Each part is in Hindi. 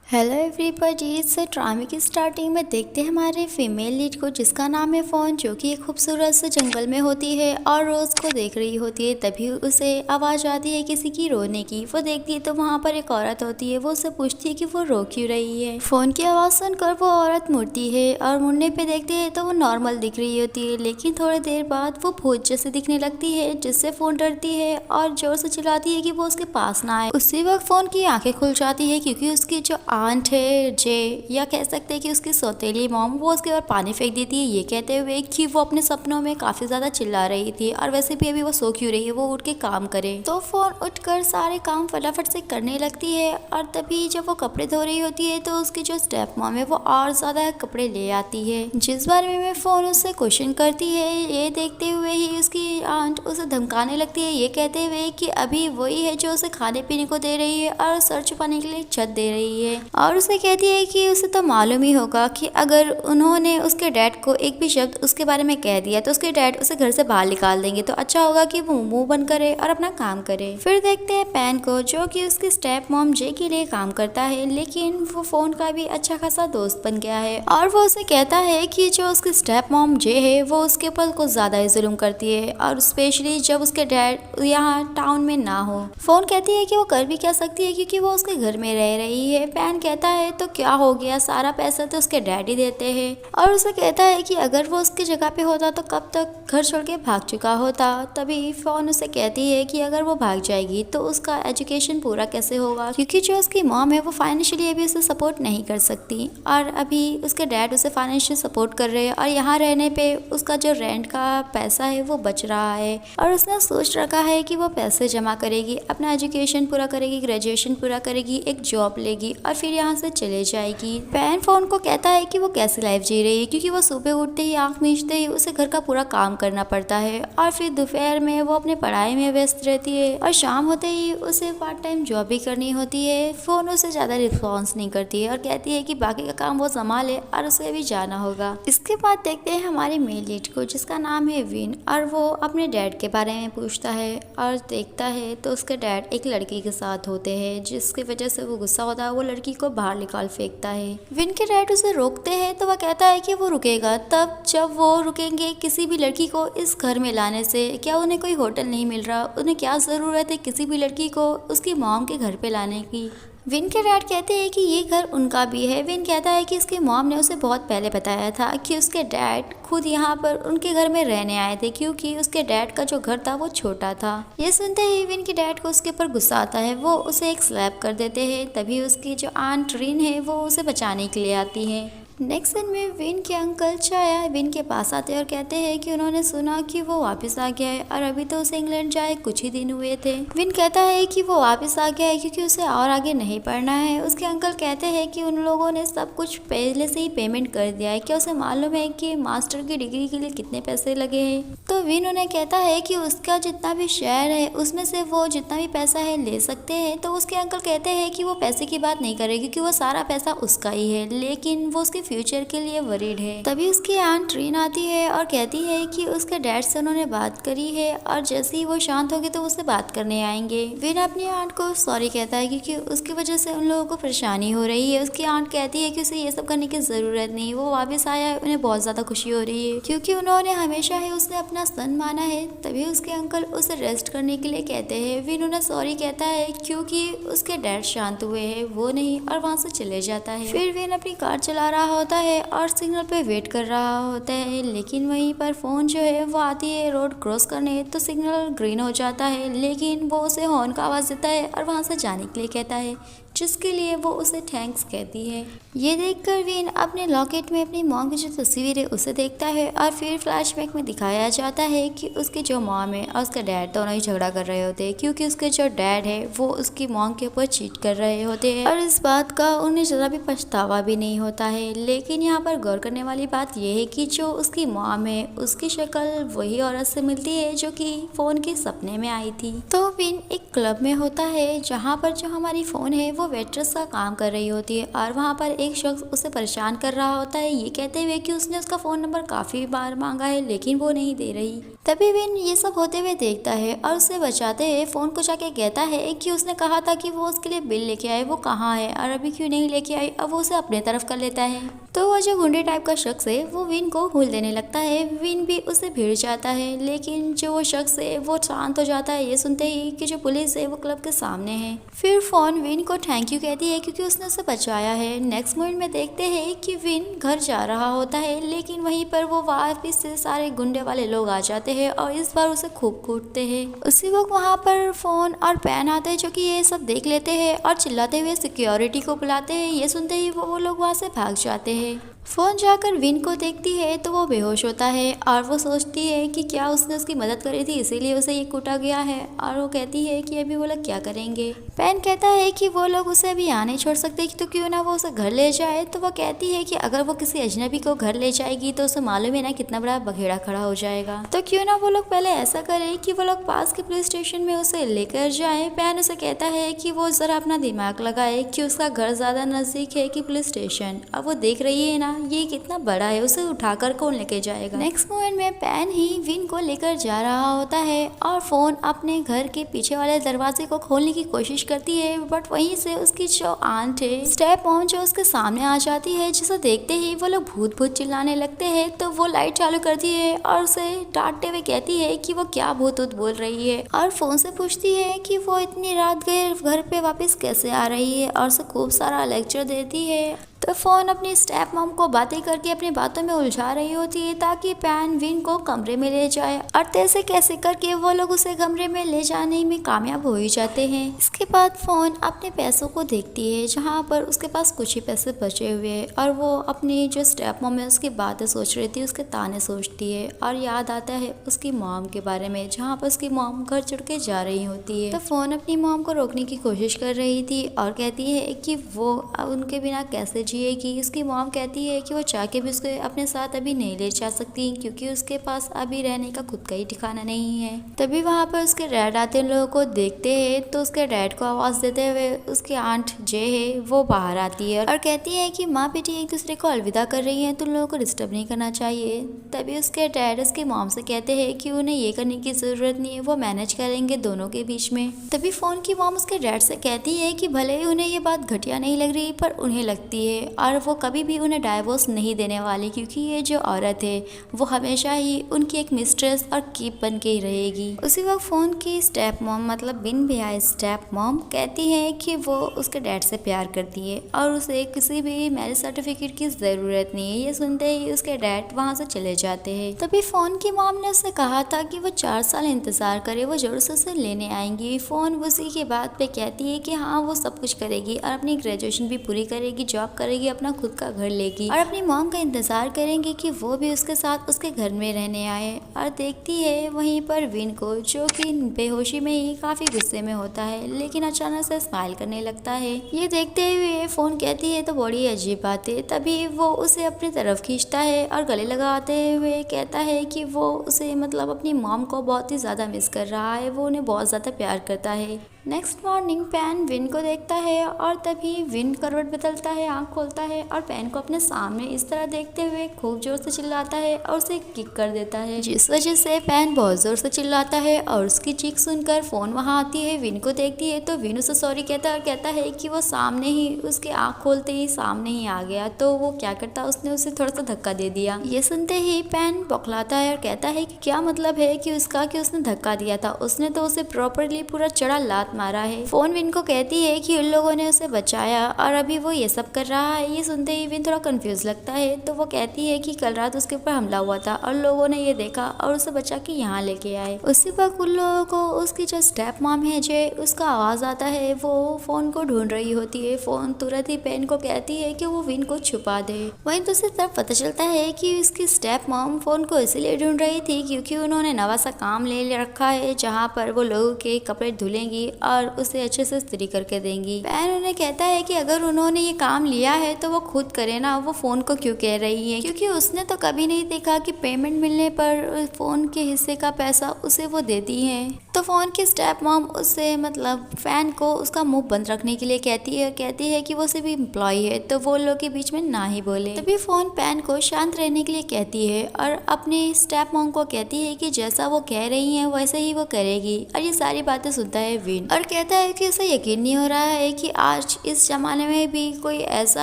Hello everybody. सो ड्रामे की स्टार्टिंग में देखते हैं हमारे फीमेल लीड को, जिसका नाम है फ़ोन, जो कि एक खूबसूरत से जंगल में होती है और रोज़ को देख रही होती है। तभी उसे आवाज़ आती है किसी की रोने की। वो देखती है तो वहाँ पर एक औरत होती है। वो उसे पूछती है कि वो रो क्यों रही है। फ़ोन की आवाज़ सुनकर वो औरत मुड़ती है और मुड़ने पे देखते हैं तो वो नॉर्मल दिख रही होती है, लेकिन थोड़ी देर बाद वो भूत जैसे दिखने लगती है, जिससे फ़ोन डरती है और जोर से चिल्लाती है कि वो उसके पास ना आए। उसी वक्त फ़ोन की आंखें खुल जाती है, क्योंकि उसकी जो आंट है जे, या कह सकते हैं कि उसकी सौतेली मॉम, वो उसके ऊपर पानी फेंक देती है, ये कहते हुए कि वो अपने सपनों में काफी ज्यादा चिल्ला रही थी और वैसे भी अभी वो सो क्यों रही है, वो उठ के काम करे। तो फोन उठकर सारे काम फटाफट से करने लगती है और तभी जब वो कपड़े धो रही होती है तो उसकी जो स्टेप मॉम है वो और ज्यादा कपड़े ले आती है, जिस बारे में फोन उससे क्वेश्चन करती है। ये देखते हुए ही उसकी आंट उसे धमकाने लगती है, ये कहते हुए कि अभी वही है जो उसे खाने पीने को दे रही है और सर छुपाने के लिए छत दे रही है, और उसे कहती है कि उसे तो मालूम ही होगा कि अगर उन्होंने उसके डैड को एक भी शब्द उसके बारे में कह दिया तो उसके डैड उसे घर से बाहर निकाल देंगे, तो अच्छा होगा कि वो मुंह बंद करे और अपना काम करे। फिर देखते हैं पैन को, जो कि उसकी स्टेप मॉम जे के लिए काम करता है, लेकिन वो फोन का भी अच्छा खासा दोस्त बन गया है और वो उसे कहता है कि जो उसकी स्टेप मॉम जे है वो उसके ऊपर कुछ ज्यादा ही जुल्म करती है, और स्पेशली जब उसके डैड यहाँ टाउन में ना हो। फोन कहती है कि वो कर भी क्या सकती है, क्योंकि वो उसके घर में रह रही है। पैन कहता है तो क्या हो गया, सारा पैसा तो उसके डैडी देते हैं, और उसे कहता है कि अगर वो उसकी जगह पे होता तो कब तक घर छोड़ के भाग चुका होता। तभी फोन उसे कहती है कि अगर वो भाग जाएगी तो उसका एजुकेशन पूरा कैसे होगा, क्योंकि जो उसकी मॉम है वो फाइनेंशियली अभी उसे सपोर्ट नहीं कर सकती, और अभी उसके डैड उसे फाइनेंशियल सपोर्ट कर रहे हैं, और यहाँ रहने पे उसका जो रेंट का पैसा है वो बच रहा है, और उसने सोच रखा है कि वो पैसे जमा करेगी, अपना एजुकेशन पूरा करेगी, ग्रेजुएशन पूरा करेगी, एक जॉब लेगी और फिर यहाँ से चले जाएगी। पैन फोन को कहता है कि वो कैसी लाइफ जी रही है, क्योंकि वो सुबह उठते ही आंख मीचते ही उसे घर का पूरा काम करना पड़ता है, और फिर दोपहर में वो अपने पढ़ाई में व्यस्त रहती है, और शाम होते ही उसे पार्ट टाइम जॉब भी करनी होती है। फोन उसे ज्यादा रिस्पॉन्स नहीं करती है और कहती है कि बाकी का काम वो संभाले और उसे भी जाना होगा। इसके बाद देखते हैं हमारी मेल लीड को, जिसका नाम है विन, और वो अपने डैड के बारे में पूछता है और देखता है तो उसके डैड एक लड़की के साथ होते हैं, जिसकी वजह से वो गुस्सा होता है, वो लड़की को बाहर निकाल फेंकता है। विन के डैड उसे रोकते हैं तो वह कहता है कि वो रुकेगा तब जब वो रुकेंगे किसी भी लड़की को इस घर में लाने से। क्या उन्हें कोई होटल नहीं मिल रहा, उन्हें क्या जरूरत है किसी भी लड़की को उसकी मॉम के घर पे लाने की। विन के डैड कहते हैं कि ये घर उनका भी है। विन कहता है कि उसकी मॉम ने उसे बहुत पहले बताया था कि उसके डैड खुद यहाँ पर उनके घर में रहने आए थे, क्योंकि उसके डैड का जो घर था वो छोटा था। ये सुनते ही विन के डैड को उसके ऊपर गुस्सा आता है, वो उसे एक स्लैप कर देते हैं। तभी उसकी जो आंट रिन है वो उसे बचाने के लिए आती है। नेक्स्ट दिन में विन के अंकल चाया विन के पास आते हैं और कहते हैं कि उन्होंने सुना कि वो वापस आ गया है, और अभी तो उसे इंग्लैंड जाए कुछ ही दिन हुए थे। विन कहता है कि वो वापस आ गया है क्योंकि उसे और आगे नहीं पढ़ना है। उसके अंकल कहते हैं कि उन लोगों ने सब कुछ पहले से ही पेमेंट कर दिया है, क्या उसे मालूम है कि मास्टर की डिग्री के लिए कितने पैसे लगे हैं। तो विन उन्हें कहता है कि उसका जितना भी शेयर है उसमें से वो जितना भी पैसा है ले सकते हैं। तो उसके अंकल कहते हैं कि वो पैसे की बात नहीं करेगी, क्योंकि वो सारा पैसा उसका ही है, लेकिन वो उसके फ्यूचर के लिए वरीड है। तभी उसकी आंट ट्रीन आती है और कहती है कि उसके डैड से उन्होंने बात करी है, और जैसे ही वो शांत होगी तो उससे बात करने आएंगे। विन अपनी आंट को सॉरी कहता है, क्योंकि उसकी वजह से उन लोगों को परेशानी हो रही है। उसकी आंट कहती है कि उसे ये सब करने की जरूरत नहीं, वो वापस आया है, उन्हें बहुत ज्यादा खुशी हो रही है, क्योंकि उन्होंने हमेशा ही उसे अपना सन माना है। तभी उसके अंकल उसे रेस्ट करने के लिए कहते हैं। विन उन्हें सॉरी कहता है क्योंकि उसके डैड शांत हुए हैं, वो नहीं, और वहाँ से चले जाता है। फिर विन अपनी कार चला रहा होता है और सिग्नल पे वेट कर रहा होता है, लेकिन वहीं पर फोन जो है वो आती है रोड क्रॉस करने, तो सिग्नल ग्रीन हो जाता है, लेकिन वो उसे हॉर्न का आवाज देता है और वहां से जाने के लिए कहता है, जिसके लिए वो उसे थैंक्स कहती है। ये देखकर विन अपने लॉकेट में अपनी मॉम की जो तस्वीर है उसे देखता है, और फिर फ्लैशबैक में दिखाया जाता है कि उसकी जो मॉम है और उसका डैड दोनों ही झगड़ा कर रहे होते हैं, क्योंकि उसके जो डैड है वो उसकी मॉम के ऊपर चीट कर रहे होते हैं, और इस बात का उन्हें जरा भी पछतावा भी नहीं होता है। लेकिन यहाँ पर गौर करने वाली बात यह है कि जो उसकी मॉम है उसकी शक्ल वही औरत से मिलती है जो कि फोन के सपने में आई थी। तो विन एक क्लब में होता है जहाँ पर जो हमारी फोन है वो वेट्रेस का काम कर रही होती है, और वहाँ पर एक शख्स उसे परेशान कर रहा होता है, ये कहते हुए कि उसने उसका फ़ोन नंबर काफ़ी बार मांगा है लेकिन वो नहीं दे रही। तभी विन ये सब होते हुए देखता है और उसे बचाते हुए फोन को जाके कहता है कि उसने कहा था कि वो उसके लिए बिल लेके आए, वो कहाँ है और अभी क्यों नहीं लेके आई। अब वो उसे अपने तरफ कर लेता है। तो वो जो गुंडे टाइप का शख्स है वो विन को भूल देने लगता है। विन भी उसे भिड़ जाता है, लेकिन जो वो शख्स है वो शांत हो जाता है ये सुनते ही कि जो पुलिस है वो क्लब के सामने है। फिर फोन विन को थैंक यू कहती है क्योंकि उसने उसे बचाया है। नेक्स्ट मोमेंट में देखते हैं कि विन घर जा रहा होता है, लेकिन वहीं पर वो वापस से सारे गुंडे वाले लोग आ जाते हैं और इस बार उसे खूब कूटते हैं। उसी वक्त वहाँ पर फोन और पैन आते हैं जो कि ये सब देख लेते हैं और चिल्लाते हुए सिक्योरिटी को बुलाते हैं। ये सुनते ही वो लोग वहाँ से भाग जाते हैं। फोन जाकर विन को देखती है तो वो बेहोश होता है और वो सोचती है कि क्या उसने उसकी मदद करी थी इसीलिए उसे ये कूटा गया है, और वो कहती है कि अभी वो लोग क्या करेंगे। पैन कहता है कि वो लोग उसे अभी यहाँ नहीं छोड़ सकते तो क्यों ना वो उसे घर ले जाए। तो वो कहती है कि अगर वो किसी अजनबी को घर ले जाएगी तो उसे मालूम है ना कितना बड़ा बखेड़ा खड़ा हो जाएगा, तो क्यों ना वो लोग पहले ऐसा करे कि वो लोग पास के पुलिस स्टेशन में उसे लेकर जाए। पैन उसे कहता है कि वो जरा अपना दिमाग लगाए कि उसका घर ज्यादा नजदीक है कि पुलिस स्टेशन। अब वो देख रही है ना ये कितना बड़ा है, उसे उठाकर कौन लेके जाएगा। नेक्स्ट मोमेंट में पैन ही विन को लेकर जा रहा होता है और फोन अपने घर के पीछे वाले दरवाजे को खोलने की कोशिश करती है, बट वहीं से उसकी जो आंट है स्टेप मॉम जो उसके सामने आ जाती है, जिसे देखते ही वो लोग भूत भूत चिल्लाने लगते हैं। तो वो लाइट चालू करती है और उसे डांटते हुए कहती है कि वो क्या भूत भूत बोल रही है, और फोन से पूछती है कि वो इतनी रात गए घर पे वापस कैसे आ रही है, और उसे खूब सारा लेक्चर देती है। तो फोन अपनी स्टेप मॉम को बातें करके अपनी बातों में उलझा रही होती है ताकि पैन विन को कमरे में ले जाए, और तैसे कैसे करके वो लोग उसे कमरे में ले जाने में कामयाब हो ही जाते हैं। इसके बाद फोन अपने पैसों को देखती है जहाँ पर उसके पास कुछ ही पैसे बचे हुए हैं, और वो अपनी जो स्टेप मॉम है उसकी बातें सोच रही थी, उसके ताने सोचती है और याद आता है उसकी मॉम के बारे में जहाँ पर उसकी मॉम घर छोड़ के जा रही होती है। तो फोन अपनी मॉम को रोकने की कोशिश कर रही थी और कहती है कि वो उनके बिना कैसे जिएगी। उसकी मॉम कहती है कि वो चाह के भी उसको अपने साथ अभी नहीं ले जा सकती क्योंकि उसके पास अभी रहने का खुद का ही ठिकाना नहीं है। तभी वहाँ पर उसके डैड आते हैं, लोगों को देखते हैं तो उसके डैड को आवाज़ देते हुए उसकी आंट जे है वो बाहर आती है और कहती है कि माँ बेटी एक दूसरे को अलविदा कर रही हैं, तुम लोगों को डिस्टर्ब नहीं करना चाहिए। तभी उसके डैड उसकी मॉम से कहते हैं कि उन्हें ये करने की ज़रूरत नहीं है, वो मैनेज करेंगे दोनों के बीच में। तभी फ़ोन की मॉम उसके डैड से कहती है कि भले ही उन्हें ये बात घटिया नहीं लग रही पर उन्हें लगती है, और वो कभी भी उन्हें डाइवोर्स नहीं देने वाली क्योंकि ये जो औरत है वो हमेशा ही उनकी एक मिस्ट्रेस और कीप बन के ही रहेगी। उसी वक्त फ़ोन की स्टेप मॉम मतलब बिन ब्याह स्टेप मॉम कहती है कि वो उसके डैड से प्यार करती है और उसे किसी भी मैरिज सर्टिफिकेट की ज़रूरत नहीं है। ये सुनते ही उसके डैड वहाँ से चले जाते हैं। तभी फ़ोन की मॉम ने उससे कहा था कि वो 4 साल इंतज़ार करे, वो जरूर से उसे लेने आएंगी। फ़ोन उसी के बात पे कहती है कि हाँ वो सब कुछ करेगी और अपनी ग्रेजुएशन भी पूरी करेगी, जॉब करेगी, अपना खुद का घर लेगी और अपनी मॉम का इंतजार करेंगे कि वो भी उसके साथ उसके घर में रहने आए। और देखती है वहीं पर विन को जो कि बेहोशी में ही काफी गुस्से में होता है, लेकिन अचानक से स्माइल करने लगता है। ये देखते हुए फ़ोन कहती है तो बड़ी अजीब बात है। तभी वो उसे अपनी तरफ खींचता है और गले लगाते हुए कहता है कि वो उसे मतलब अपनी मॉम को बहुत ही ज़्यादा मिस कर रहा है, वो उन्हें बहुत ज़्यादा प्यार करता है। नेक्स्ट मॉर्निंग पैन विन को देखता है और तभी विन करवट बदलता है, आंख खोलता है और पैन को अपने सामने इस तरह देखते हुए खूब जोर से चिल्लाता है और उसे किक कर देता है, जिस वजह से पैन बहुत जोर से चिल्लाता है और उसकी चीख सुनकर फ़ोन वहाँ आती है, विन को देखती है तो विन उसे सॉरी कहता है और कहता है कि वो सामने ही उसके आँख खोलते ही सामने ही आ गया, तो वो क्या करता उसने उसे थोड़ा सा धक्का दे दिया। ये सुनते ही पैन बौखलाता है और कहता है कि क्या मतलब है कि उसका कि उसने धक्का दिया था, उसने तो उसे प्रॉपरली पूरा चढ़ा लात मारा है। फ़ोन विन को कहती है कि उन लोगों ने उसे बचाया और अभी वो ये सब कर रहा है। ये सुनते ही विन थोड़ा कंफ्यूज लगता है, तो वो कहती है कि कल रात उसके ऊपर हमला हुआ था और लोगों ने ये देखा और उसे बचा के यहाँ लेके आए। उसी वक्त उन लोगों को उसकी जो स्टेप मॉम है जे उसका आवाज़ आता है, वो फ़ोन को ढूंढ रही होती है। फ़ोन तुरंत ही पेन को कहती है कि वो विन को छुपा दे। वहीं दूसरी तरफ पता चलता है कि उसकी स्टेप मॉम फ़ोन को इसलिए ढूंढ रही थी क्योंकि उन्होंने नवा सा काम ले रखा है जहाँ पर वो लोगों के कपड़े धुलेंगी और उसे अच्छे से इस्त्री करके देंगी। पैन उन्हें कहता है कि अगर उन्होंने ये काम लिया है तो वो खुद करे ना, वो फ़ोन को क्यों कह रही है, क्योंकि उसने तो कभी नहीं देखा कि पेमेंट मिलने पर फ़ोन के हिस्से का पैसा उसे वो देती है। तो फोन की स्टेप मॉम उससे मतलब फैन को उसका मुंह बंद रखने के लिए कहती है कि वो सिर्फ एम्प्लॉय है, तो वो लोग के बीच में ना ही बोले। तभी फोन पैन को शांत रहने के लिए कहती है और अपनी स्टेप मॉम को कहती है कि जैसा वो कह रही है वैसे ही वो करेगी। और ये सारी बातें सुनता है विन और कहता है कि उसे यकीन नहीं हो रहा है कि आज इस जमाने में भी कोई ऐसा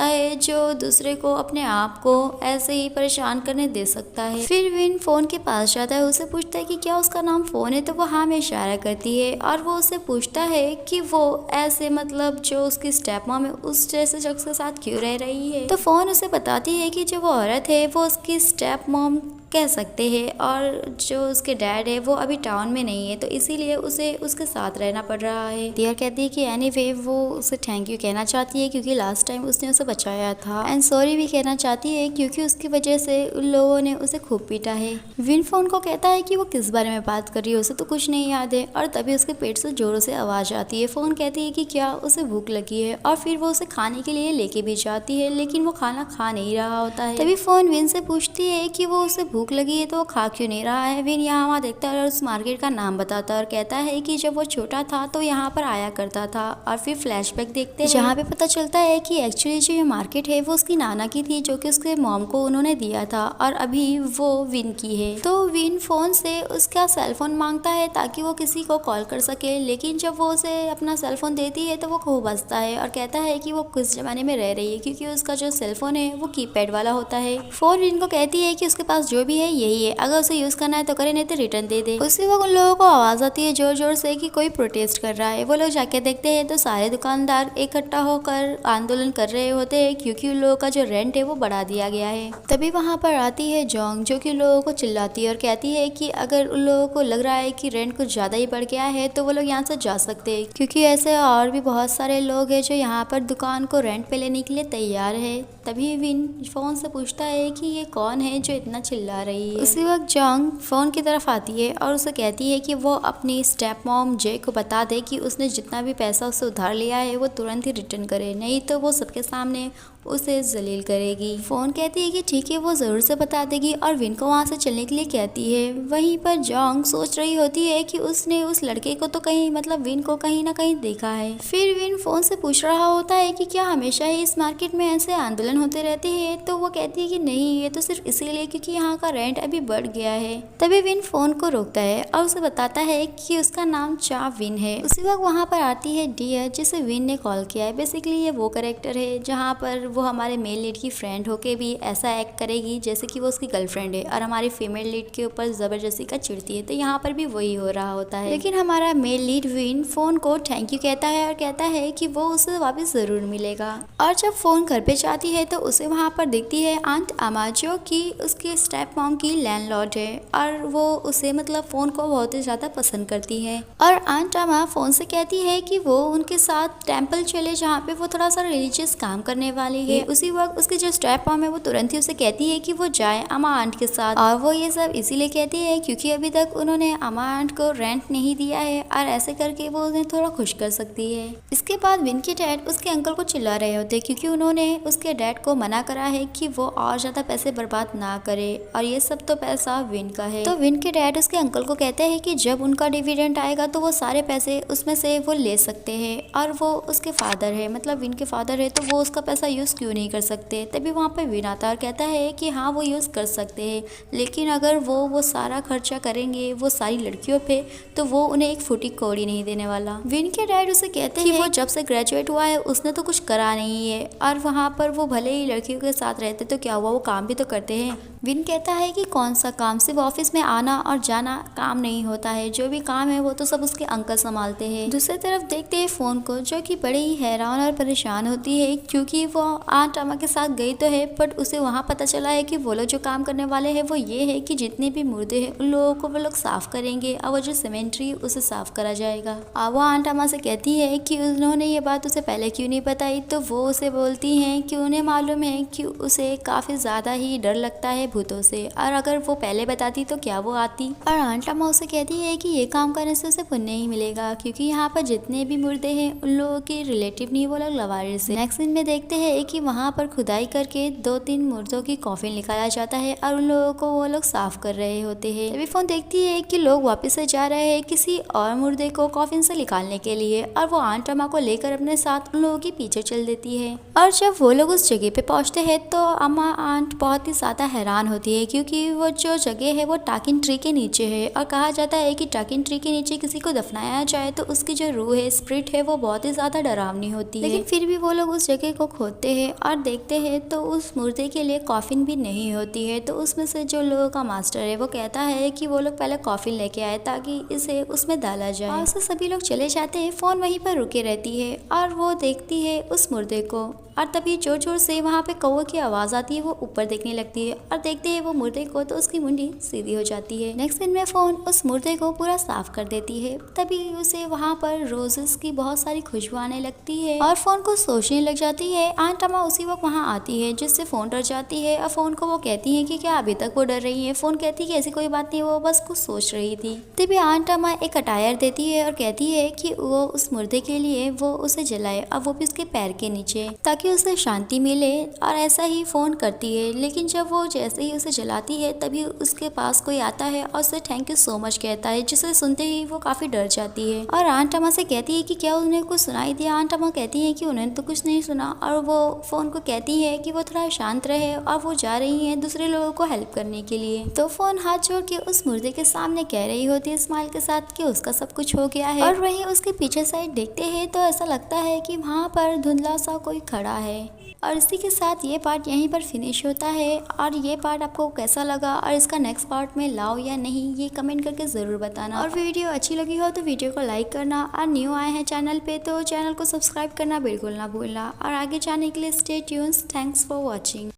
है जो दूसरे को अपने आप को ऐसे ही परेशान करने दे सकता है। फिर विन फोन के पास जाता है, उसे पूछता है कि क्या उसका नाम फोन है, तो वो हाँ में इशारा करती है और वो उससे पूछता है कि वो ऐसे मतलब जो उसकी स्टेप मॉम है उस जैसे शख्स के साथ क्यों रह रही है। तो फोन उसे बताती है कि जो वो औरत है वो उसकी स्टेप मॉम कह सकते हैं और जो उसके डैड है वो अभी टाउन में नहीं है, तो इसीलिए उसे उसके साथ रहना पड़ रहा है। डियर कहती है कि एनीवे वो उसे थैंक यू कहना चाहती है क्योंकि लास्ट टाइम उसने उसे बचाया था, एंड सॉरी भी कहना चाहती है क्योंकि उसकी वजह से उन लोगों ने उसे खूब पीटा है। विन फोन को कहता है कि वो किस बारे में बात कर रही है, उसे तो कुछ नहीं याद है। और तभी उसके पेट से जोरों से आवाज आती है। फोन कहती है कि क्या उसे भूख लगी है और फिर वो उसे खाने के लिए लेके भी जाती है, लेकिन वो खाना खा नहीं रहा होता है। तभी फोन विन से पूछती है कि वो उसे भूख लगी है तो वो खा क्यों नहीं रहा है। विन यहाँ वहाँ देखता है और उस मार्केट का नाम बताता है और कहता है कि जब वो छोटा था तो यहाँ पर आया करता था। और फिर फ्लैशबैक देखते हैं जहाँ पे पता चलता है कि एक्चुअली जो ये मार्केट है वो उसकी नाना की थी, जो कि उसके मॉम को उन्होंने दिया था और अभी वो विन की है। तो विन फोन से उसका सेलफोन मांगता है ताकि वो किसी को कॉल कर सके, लेकिन जब वो उसे अपना सेलफोन देती है तो वो खूब हंसता है और कहता है कि वो किस जमाने में रह रही है क्योंकि उसका जो सेलफोन है वो कीपैड वाला होता है। फोन विन को कहती है कि उसके पास जो भी है यही है, अगर उसे यूज करना है तो करे, नहीं तो रिटर्न दे दे। उसी वक्त उन लोगों को आवाज आती है जोर जोर से कि कोई प्रोटेस्ट कर रहा है। वो लोग जाके देखते हैं तो सारे दुकानदार इकट्ठा होकर आंदोलन कर रहे होते हैं क्योंकि उन लोगों का जो रेंट है वो बढ़ा दिया गया है। तभी वहाँ पर आती है जोंग, जो कि लोगों को चिल्लाती है और कहती है कि अगर उन लोगों को लग रहा है कि रेंट कुछ ज्यादा ही बढ़ गया है तो वो लोग यहाँ से जा सकते हैं, क्योंकि ऐसे और भी बहुत सारे लोग हैं जो यहाँ पर दुकान को रेंट पे लेने के लिए तैयार है। तभी विन फोन से पूछता है कि ये कौन है जो इतना चिल्ला रही है। उसी वक्त जोंग फोन की तरफ आती है और उसे कहती है कि वो अपनी स्टेप मॉम जे को बता दे कि उसने जितना भी पैसा उससे उधार लिया है वो तुरंत ही रिटर्न करे, नहीं तो वो सबके सामने उसे जलील करेगी। फोन कहती है कि ठीक है वो जरूर से बता देगी और विन को वहाँ से चलने के लिए कहती है। वहीं पर जोंग सोच रही होती है कि उसने उस लड़के को तो कहीं मतलब विन को कहीं ना कहीं देखा है। फिर विन फोन से पूछ रहा होता है कि क्या हमेशा ही इस मार्केट में ऐसे आंदोलन होते रहते हैं, तो वो कहती है कि नहीं, ये तो सिर्फ इसीलिए क्योंकि यहाँ का रेंट अभी बढ़ गया है। तभी विन फोन को रोकता है और उसे बताता है कि उसका नाम चा विन है। उसी वक्त वहाँ पर आती है डियर, जिसे विन ने कॉल किया है। बेसिकली ये वो कैरेक्टर है जहाँ पर वो हमारे मेल लीड की फ्रेंड होके भी ऐसा एक्ट करेगी जैसे कि वो उसकी गर्लफ्रेंड है और हमारे फीमेल लीड के ऊपर जबरदस्ती का चिढ़ती है, तो यहाँ पर भी वही हो रहा होता है। लेकिन हमारा मेल लीड विन फोन को थैंक यू कहता है और कहता है कि वो उसे वापस जरूर मिलेगा। और जब फोन घर पे जाती है तो उसे वहाँ पर दिखती है आंट अमा, जो कि उसकी स्टेप मॉम की लैंडलॉर्ड है और वो उसे मतलब फोन को बहुत ही ज्यादा पसंद करती है। और आंट अमा फोन से कहती है कि वो उनके साथ टेम्पल चले जहाँ पे वो थोड़ा सा रिलीजियस काम करने वाली है। उसी वक्त उसकी जो स्टेप मॉम है वो तुरंत ही उसे कहती है कि वो जाए अमा आंट के साथ, और वो ये सब इसीलिए कहती है क्योंकि अभी तक उन्होंने अमा आंट को रेंट नहीं दिया है और ऐसे करके वो उन्हें थोड़ा खुश कर सकती है। इसके बाद विन के डैड उसके अंकल को चिल्ला रहे होते क्योंकि उन्होंने उसके डैड को मना करा है कि वो और ज्यादा पैसे बर्बाद ना करे और ये सब तो पैसा विन का है। तो विन के डैड उसके अंकल को कहते हैं कि जब उनका डिविडेंड आएगा तो वो सारे पैसे उसमें से वो ले सकते हैं, और वो उसके फादर है मतलब विन के फादर है, तो वो उसका पैसा यूज क्यों नहीं कर सकते। तभी वहाँ पे विन आता और कहता है कि हाँ वो यूज कर सकते हैं, लेकिन अगर वो सारा खर्चा करेंगे वो सारी लड़कियों पे तो वो उन्हें एक फूटी कौड़ी नहीं देने वाला। विन के डैड उसे कहते हैं कि वो जब से ग्रेजुएट हुआ है उसने तो कुछ करा नहीं है, और वहाँ पर वो भले ही लड़कियों के साथ रहते तो क्या हुआ, वो काम भी तो करते हैं। विन कहता है कि कौन सा काम, सिर्फ ऑफिस में आना और जाना काम नहीं होता है, जो भी काम है वो तो सब उसके अंकल संभालते हैं। दूसरी तरफ देखते हैं फोन को, जो कि बड़ी ही हैरान और परेशान होती है क्योंकि वो आंट अमा के साथ गई तो है बट उसे वहाँ पता चला है कि वो लोग जो काम करने वाले हैं वो ये है कि जितने भी मुर्दे हैं उन लोगों को वो लोग साफ करेंगे और वो जो सीमेंट्री उसे साफ करा जाएगा। अब वो आंट अमा से कहती है कि उन्होंने ये बात उसे पहले क्यों नहीं बताई, तो वो उसे बोलती हैं कि उन्हें मालूम है कि उसे काफी ज्यादा ही डर लगता है भूतों से, और अगर वो पहले बताती तो क्या वो आती। और आंट अम्मा उसे कहती है कि ये काम करने से उसे पुण्य ही मिलेगा, क्योंकि यहाँ पर जितने भी मुर्दे हैं उन लोगों के रिलेटिव नहीं, वो लोग लवारिस हैं। नेक्स्ट सीन में देखते हैं कि वहाँ पर खुदाई करके 2-3 मुर्दों की कॉफिन निकाला जाता है और उन लोगों को वो लोग साफ कर रहे होते हैं। तभी फोन देखती है कि लोग वापस से जा रहे हैं किसी और मुर्दे को कॉफिन से निकालने के लिए, और वो आंट अम्मा को लेकर अपने साथ उन लोगों के पीछे चल देती है। और जब वो लोग उस जगह पे पहुंचते हैं तो अम्मा आंट बहुत ही ज्यादा हैरान होती है, क्योंकि वो जो जगह है वो टाकिन ट्री के नीचे है, और कहा जाता है कि टाकिन ट्री के नीचे किसी को दफनाया जाए तो उसकी जो रूह है, स्पिरिट है, वो बहुत ही ज्यादा डरावनी होती है। लेकिन फिर भी वो लोग उस जगह को खोदते हैं और देखते हैं तो उस मुर्दे के लिए कॉफिन भी नहीं होती है। तो उसमें से जो लोगों का मास्टर है वो कहता है कि वो लोग पहले कॉफिन लेके आए ताकि इसे उसमें डाला जाए, और उससे सभी लोग चले जाते हैं। फोन वहीं पर रुके रहती है और वो देखती है उस मुर्दे को, और तभी जोर जोर से वहाँ पे कौवे की आवाज आती है। वो ऊपर देखने लगती है और देखते हैं वो मुर्दे को, तो उसकी मुंडी सीधी हो जाती है। नेक्स्ट दिन में फोन उस मुर्दे को पूरा साफ कर देती है। तभी उसे वहाँ पर रोजेस की बहुत सारी खुशबू आने लगती है और फोन को सोचने लग जाती है। आंट अम्मा उसी वक्त वहाँ आती है, जिससे फोन डर जाती है और फोन को वो कहती है कि क्या अभी तक वो डर रही है। फोन कहती है कि ऐसी कोई बात नहीं, वो बस कुछ सोच रही थी। तभी आंट अम्मा एक अटायर देती है और कहती है कि वो उस मुर्दे के लिए वो उसे जलाए, और वो भी उसके पैर के नीचे, ताकि उसे शांति मिले। और ऐसा ही फोन करती है, लेकिन जब वो जैसे ही उसे जलाती है तभी उसके पास कोई आता है और उसे थैंक यू सो मच कहता है, जिसे सुनते ही वो काफी डर जाती है और आंट अम्मा से कहती है कि क्या उन्हें कुछ सुनाई दिया। आंट अम्मा कहती है कि उन्हें तो कुछ नहीं सुना, और वो फोन को कहती है कि वो थोड़ा शांत रहे, और वो जा रही है दूसरे लोगों को हेल्प करने के लिए। तो फोन हाथ जोड़ के उस मुर्दे के सामने कह रही होती है स्माइल के साथ कि उसका सब कुछ हो गया है। और वहीं उसके पीछे साइड देखते हैं तो ऐसा लगता है कि वहाँ पर धुंधला सा कोई खड़ा है। और इसी के साथ ये पार्ट यहीं पर फिनिश होता है। और ये पार्ट आपको कैसा लगा और इसका नेक्स्ट पार्ट में लाओ या नहीं, ये कमेंट करके ज़रूर बताना। और वीडियो अच्छी लगी हो तो वीडियो को लाइक करना, और न्यू आए हैं चैनल पे तो चैनल को सब्सक्राइब करना बिल्कुल ना भूलना। और आगे जाने के लिए stay tunes. Thanks for watching.